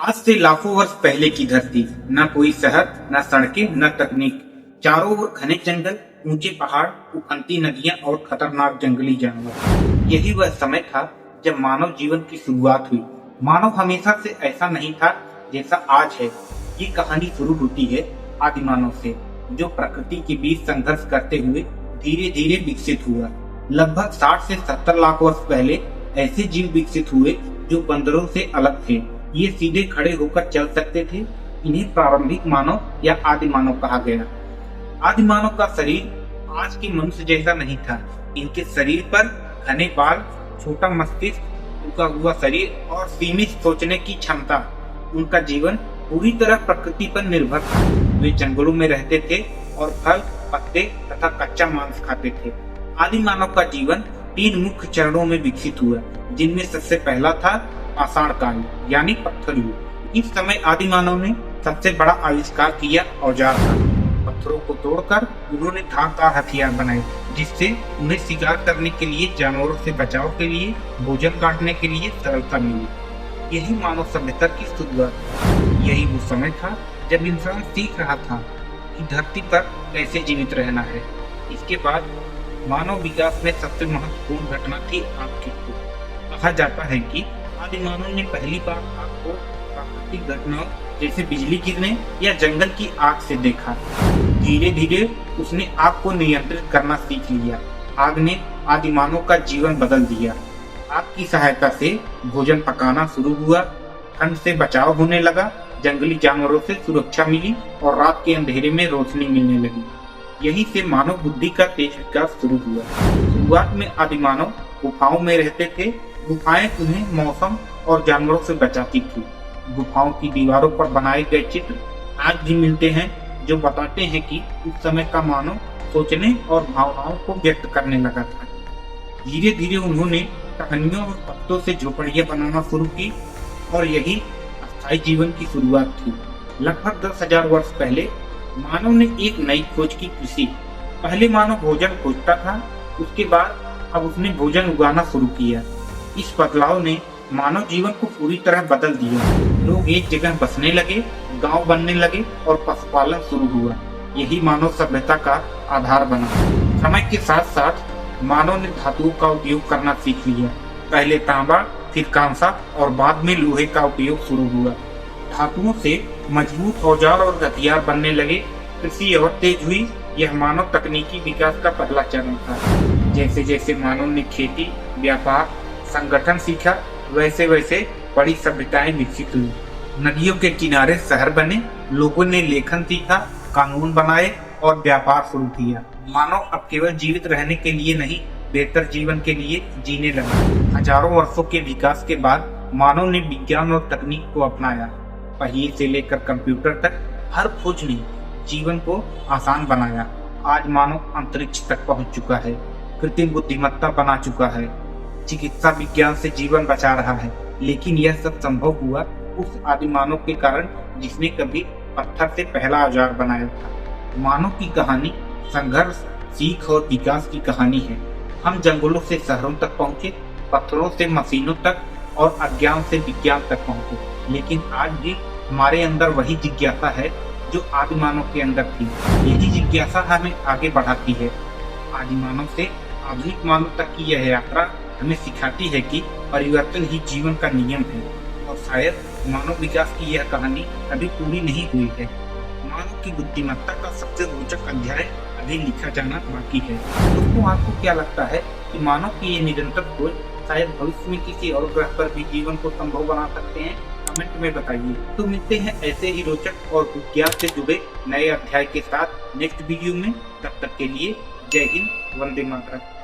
आज से लाखों वर्ष पहले की धरती, न कोई शहर, न सड़कें, न तकनीक। चारों ओर घने जंगल, ऊंचे पहाड़, उफनती नदियां और खतरनाक जंगली जानवर। यही वह समय था जब मानव जीवन की शुरुआत हुई। मानव हमेशा से ऐसा नहीं था जैसा आज है। ये कहानी शुरू होती है आदिमानव से, जो प्रकृति के बीच संघर्ष करते हुए धीरे धीरे विकसित हुआ। लगभग 60 से 70 लाख वर्ष पहले ऐसे जीव विकसित हुए जो बंदरों से अलग थे। ये सीधे खड़े होकर चल सकते थे। इन्हें प्रारंभिक मानव या आदि मानव कहा गया। आदि मानव का शरीर आज के मनुष्य जैसा नहीं था। इनके शरीर पर घने बाल, छोटा मस्तिष्क, झुका हुआ शरीर और सीमित सोचने की क्षमता। उनका जीवन पूरी तरह प्रकृति पर निर्भर था। वे जंगलों में रहते थे और फल, पत्ते तथा कच्चा मांस खाते थे। आदि मानव का जीवन 3 मुख्य चरणों में विकसित हुआ, जिनमें सबसे पहला था पाषाण काल यानी पत्थर युग। इस समय आदि मानव ने सबसे बड़ा आविष्कार किया औजार का। पत्थरों को तोड़कर उन्होंने धारदार हथियार बनाए, जिससे उन्हें शिकार करने के लिए, जानवरों से बचाव के लिए, भोजन काटने के लिए सरलता मिली। यही मानव सभ्यता की शुरुआत। यही वो समय था जब इंसान सीख रहा था कि धरती पर कैसे जीवित रहना है। इसके बाद मानव विकास में सबसे महत्वपूर्ण घटना थी आग की खोज। कहा जाता है कि आदि मानव ने पहली बार आग को प्राकृतिक घटनाओं जैसे बिजली गिरने या जंगल की आग से देखा। धीरे धीरे उसने आग को नियंत्रित करना सीख लिया। आग ने आदि मानव का जीवन बदल दिया। आग की सहायता से भोजन पकाना शुरू हुआ, ठंड से बचाव होने लगा, जंगली जानवरों से सुरक्षा मिली और रात के अंधेरे में रोशनी मिलने लगी। यहीं से मानव बुद्धि का तेज विकास शुरू हुआ। शुरुआत में आदि मानव गुफाओं में रहते थे। गुफाएं उन्हें मौसम और जानवरों से बचाती थी। गुफाओं की दीवारों पर बनाए गए चित्र आज भी मिलते हैं, जो बताते हैं कि उस समय का मानव सोचने और भावनाओं को व्यक्त करने लगा था। धीरे धीरे उन्होंने टहनियों और पत्तों से झोपड़ियां बनाना शुरू की और यही अस्थायी जीवन की शुरुआत थी। लगभग 10,000 वर्ष पहले मानव ने एक नई खोज की, कृषि। पहले मानव भोजन खोजता था, उसके बाद अब उसने भोजन उगाना शुरू किया। इस बदलाव ने मानव जीवन को पूरी तरह बदल दिया। लोग एक जगह बसने लगे, गांव बनने लगे और पशुपालन शुरू हुआ। यही मानव सभ्यता का आधार बना। समय के साथ साथ मानव ने धातुओं का उपयोग करना सीख लिया। पहले तांबा, फिर कांसा और बाद में लोहे का उपयोग शुरू हुआ। धातुओं से मजबूत औजार और हथियार बनने लगे। कृषि और तेज हुई। यह मानव तकनीकी विकास का पहला चरण था। जैसे जैसे मानव ने खेती, व्यापार, संगठन सीखा, वैसे वैसे बड़ी सभ्यताएं विकसित हुई। नदियों के किनारे शहर बने, लोगों ने लेखन सीखा, कानून बनाए और व्यापार शुरू किया। मानव अब केवल जीवित रहने के लिए नहीं, बेहतर जीवन के लिए जीने लगा। हजारों वर्षों के विकास के बाद मानव ने विज्ञान और तकनीक को अपनाया। पहिए से लेकर कंप्यूटर तक हर खोज ने जीवन को आसान बनाया। आज मानव अंतरिक्ष तक पहुंच चुका है, कृत्रिम बुद्धिमत्ता बना चुका है, चिकित्सा विज्ञान से जीवन बचा रहा है। लेकिन यह सब संभव हुआ उस आदि मानव के कारण जिसने कभी पत्थर से पहला औजार बनाया था। मानव की कहानी संघर्ष, सीख और विकास की कहानी है। हम जंगलों से शहरों तक पहुंचे, पत्थरों से मशीनों तक और अज्ञान से विज्ञान तक पहुंचे। लेकिन आज भी हमारे अंदर वही जिज्ञासा है जो आदि मानव के अंदर थी। यही जिज्ञासा हमें आगे बढ़ाती है। आदि मानव से आधुनिक मानव तक की यह यात्रा हमें सिखाती है कि परिवर्तन ही जीवन का नियम है और शायद मानव विकास की यह कहानी अभी पूरी नहीं हुई है। मानव की बुद्धिमत्ता का सबसे रोचक अध्याय अभी लिखा जाना बाकी है। दोस्तों, आपको क्या लगता है कि मानव की ये निरंतर खोज शायद भविष्य में किसी और ग्रह पर भी जीवन को संभव बना सकते हैं? कमेंट में बताइए। तो मिलते हैं ऐसे ही रोचक और विज्ञान से जुड़े नए अध्याय के साथ नेक्स्ट वीडियो में। तब तक के लिए जय हिंद, वंदे मातरम।